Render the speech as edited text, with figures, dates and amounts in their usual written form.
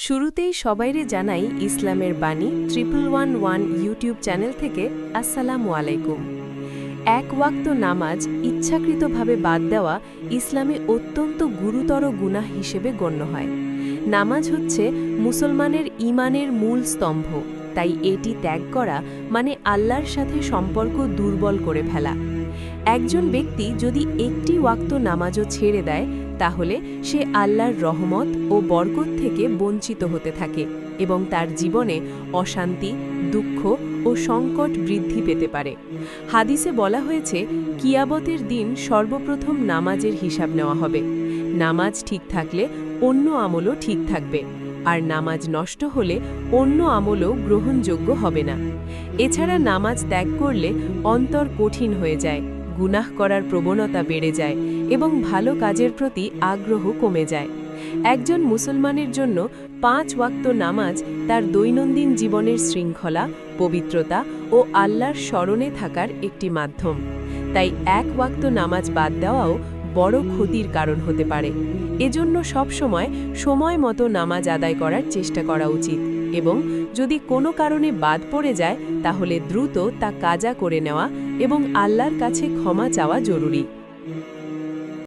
শুরুতেই সবাইরে জানাই ইসলামের বাণী 1111 ইউটিউব চ্যানেল থেকে আসসালামু আলাইকুম। এক ওয়াক্ত নামাজ ইচ্ছাকৃতভাবে বাদ দেওয়া ইসলামে অত্যন্ত গুরুতর গুনাহ হিসেবে গণ্য হয়। নামাজ হচ্ছে মুসলমানের ঈমানের মূল স্তম্ভ, তাই এটি ত্যাগ করা মানে আল্লাহর সাথে সম্পর্ক দুর্বল করে ফেলা। একজন ব্যক্তি যদি একটি ওয়াক্ত নামাজও ছেড়ে দেয় তাহলে সে আল্লাহর রহমত ও বরকত থেকে বঞ্চিত হতে থাকে এবং তার জীবনে অশান্তি, দুঃখ ও সংকট বৃদ্ধি পেতে পারে। হাদিসে বলা হয়েছে, কিয়ামতের দিন সর্বপ্রথম নামাজের হিসাব নেওয়া হবে। নামাজ ঠিক থাকলে অন্য আমলও ঠিক থাকবে, আর নামাজ নষ্ট হলে অন্য আমলও গ্রহণযোগ্য হবে না। এছাড়া নামাজ ত্যাগ করলে অন্তর কঠিন হয়ে যায়, গুনাহ করার প্রবণতা বেড়ে যায় এবং ভালো কাজের প্রতি আগ্রহ কমে যায়। একজন মুসলমানের জন্য 5 ওয়াক্ত নামাজ তার দৈনন্দিন জীবনের শৃঙ্খলা, পবিত্রতা ও আল্লাহর স্মরণে থাকার একটি মাধ্যম। তাই এক ওয়াক্ত নামাজ বাদ দেওয়াও বড় ক্ষতির কারণ হতে পারে। এজন্য সবসময় সময় মতো নামাজ আদায় করার চেষ্টা করা উচিত এবং যদি কোনো কারণে বাদ পড়ে যায় তাহলে দ্রুত তা কাজা করে নেওয়া এবং আল্লাহর কাছে ক্ষমা চাওয়া জরুরি।